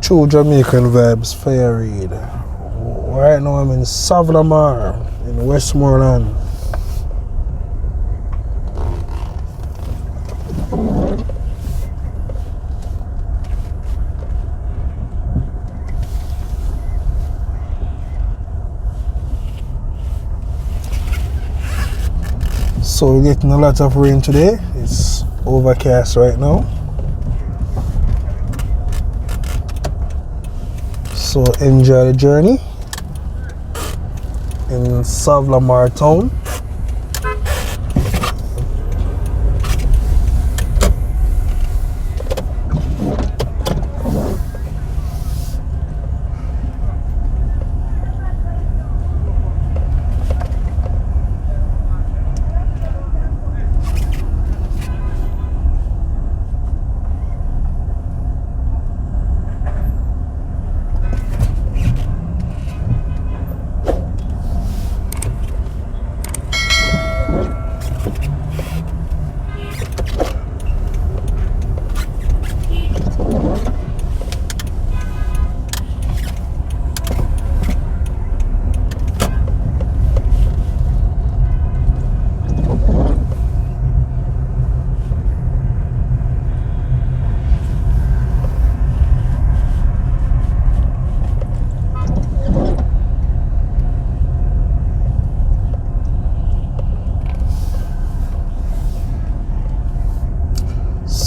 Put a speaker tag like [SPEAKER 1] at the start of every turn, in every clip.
[SPEAKER 1] True Jamaican vibes, fire read. Right now I'm in Savlamar in Westmoreland. So we're getting a lot of rain today. It's overcast right now. So enjoy the journey in Savlamar town.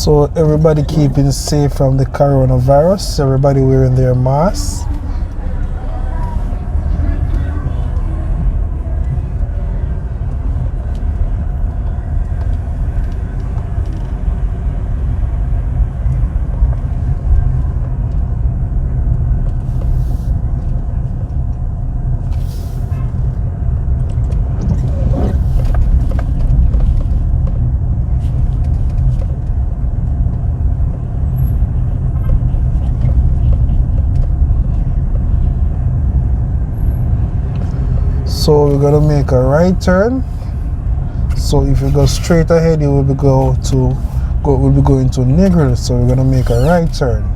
[SPEAKER 1] So everybody keeping safe from the coronavirus, everybody wearing their masks. So we're gonna make a right turn. So if you go straight ahead, you will be going to Negril. So we're gonna make a right turn.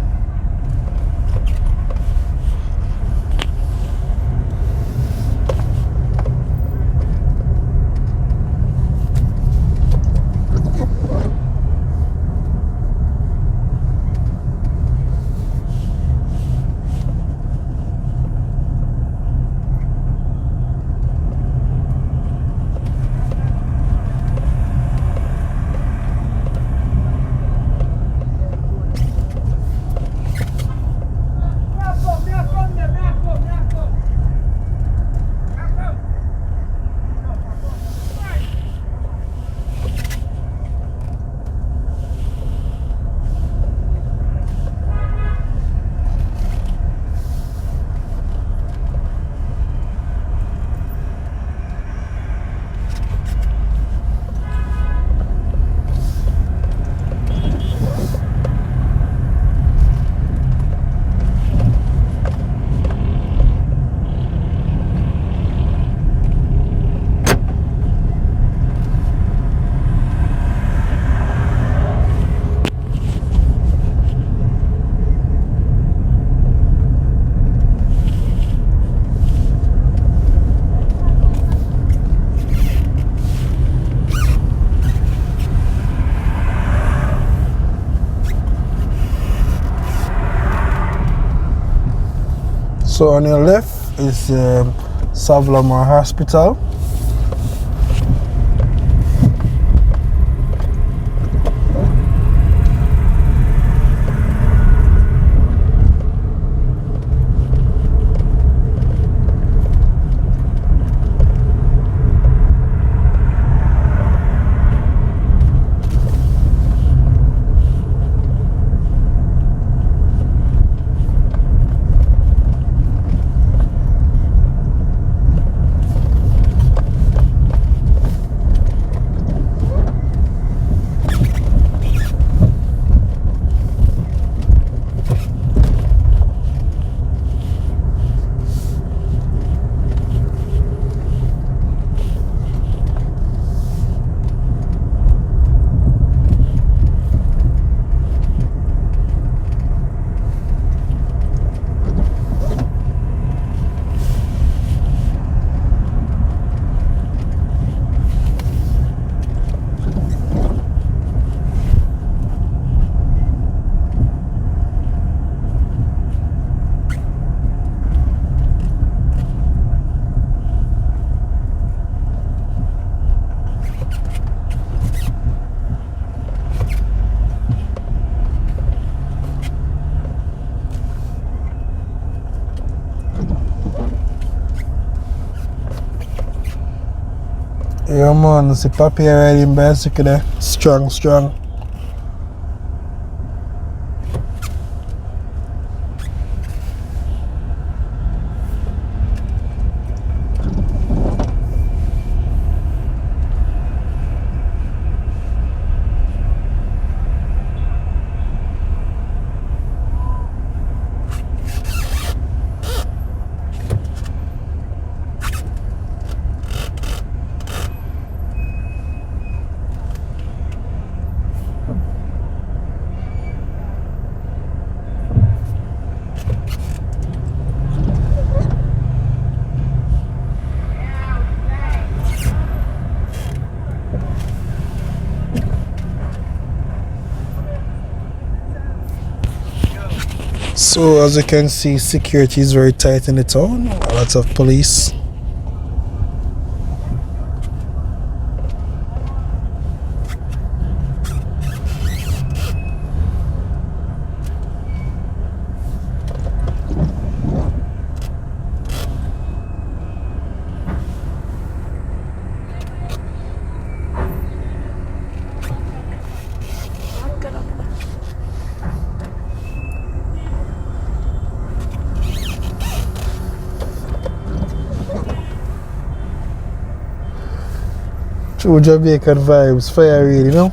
[SPEAKER 1] So on your left is Savlamar Hospital. Yeah, man. See Papi riding bicycle there. Strong, strong. So as you can see, security is very tight in the town. Lots of police. True Jamaican vibes, fire real, you know.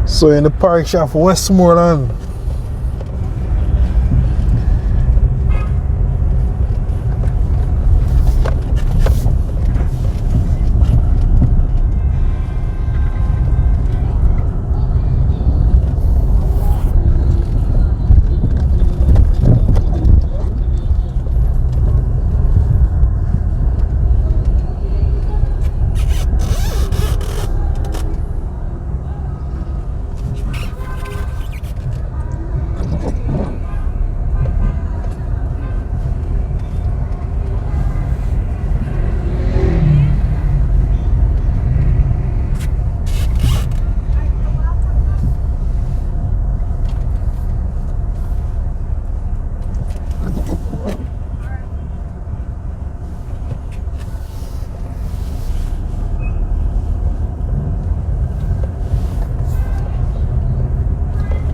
[SPEAKER 1] So in the parish of Westmoreland.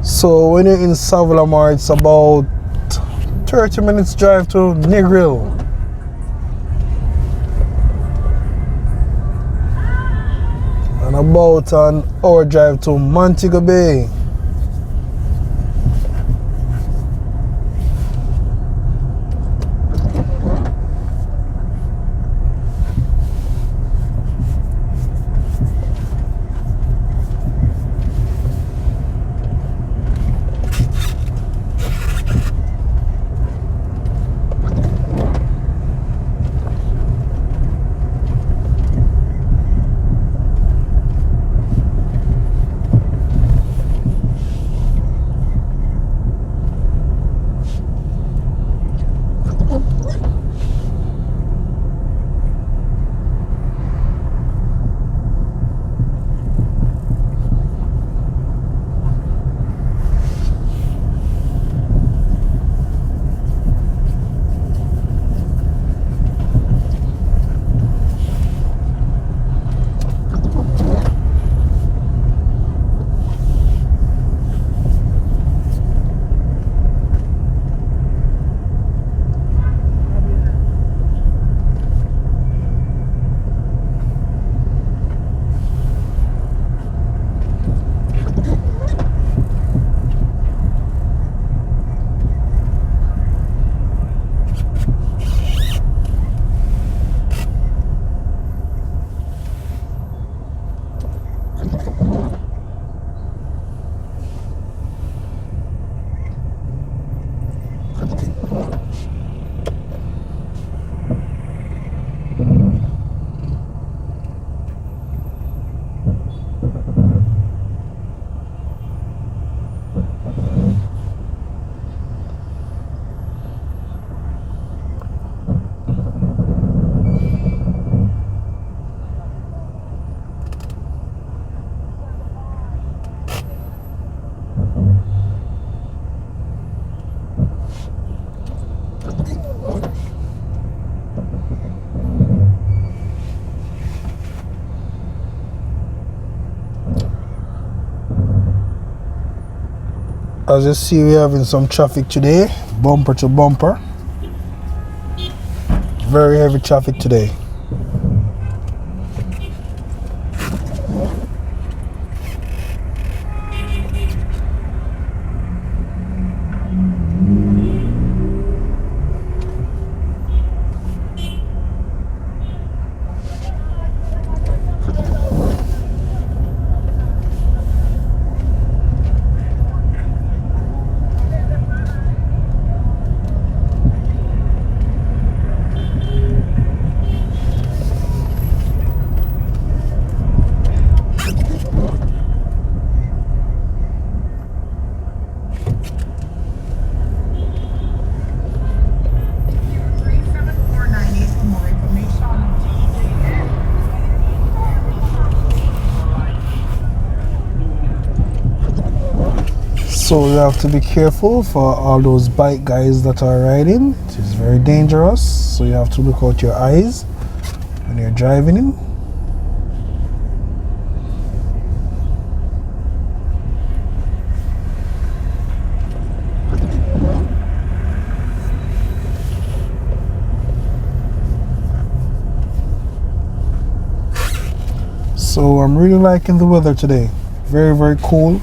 [SPEAKER 1] So when you're in Savilamar, it's about 30 minutes drive to Negril. And about an hour drive to Montego Bay. As you see, we're having some traffic today, bumper to bumper. Very heavy traffic today. So you have to be careful for all those bike guys that are riding. It is very dangerous. So you have to look out your eyes when you're driving in. So I'm really liking the weather today. Very, very cool.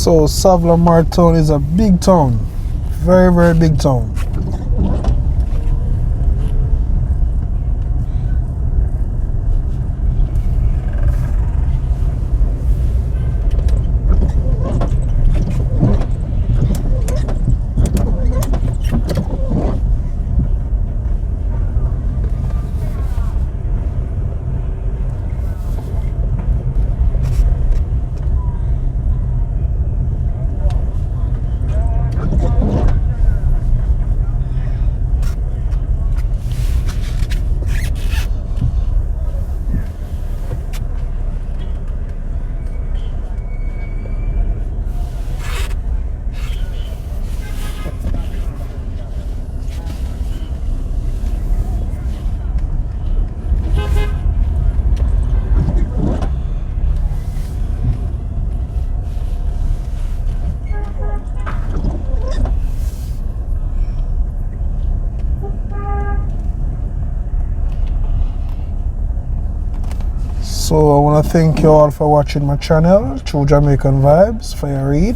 [SPEAKER 1] So Savlamar town is a big town, very, very big town. So I want to thank you all for watching my channel, True Jamaican Vibes, for your read.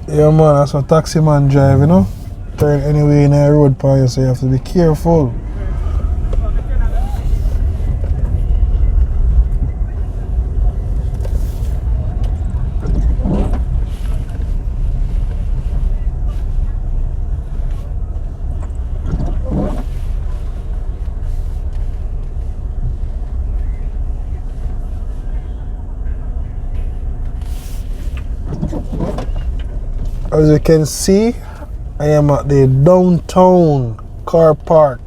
[SPEAKER 1] Yeah man, that's a taxi man drive, you know. Turn anyway in a road pan, so you have to be careful. As you can see, I am at the downtown car park.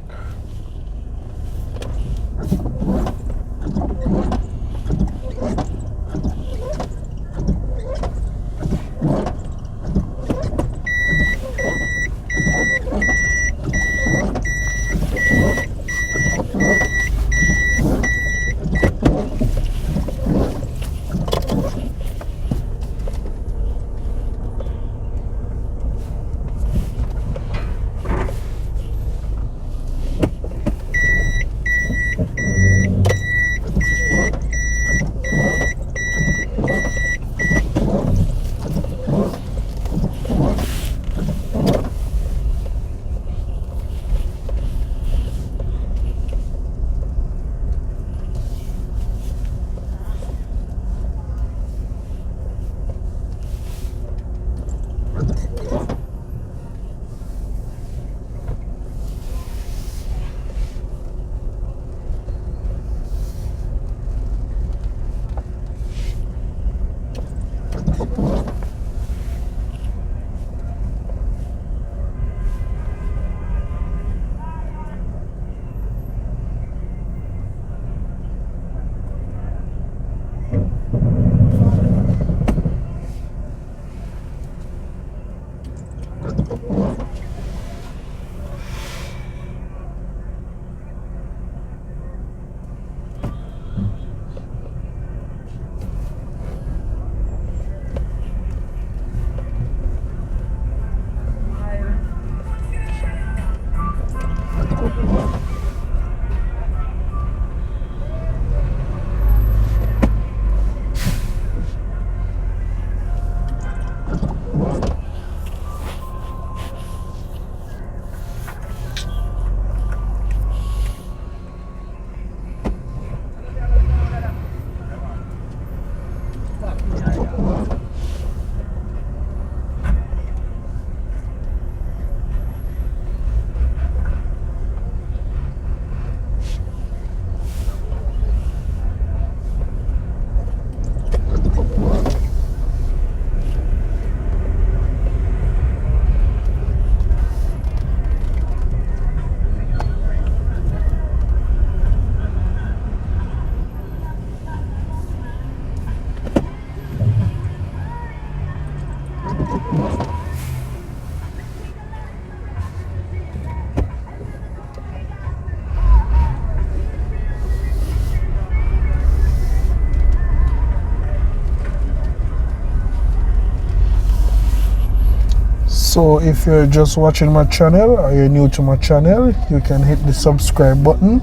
[SPEAKER 1] So if you're just watching my channel or you're new to my channel, you can hit the subscribe button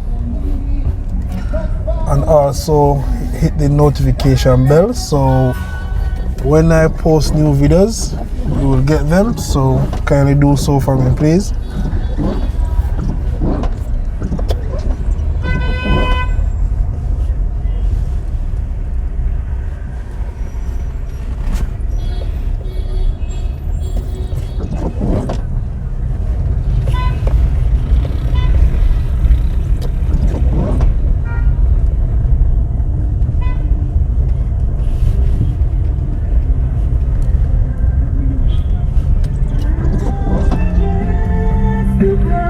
[SPEAKER 1] and also hit the notification bell, so when I post new videos you will get them. So kindly do so for me, please.
[SPEAKER 2] Super.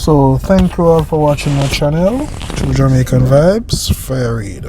[SPEAKER 1] So thank you all for watching my channel, True Jamaican Vibes, Fire Reid.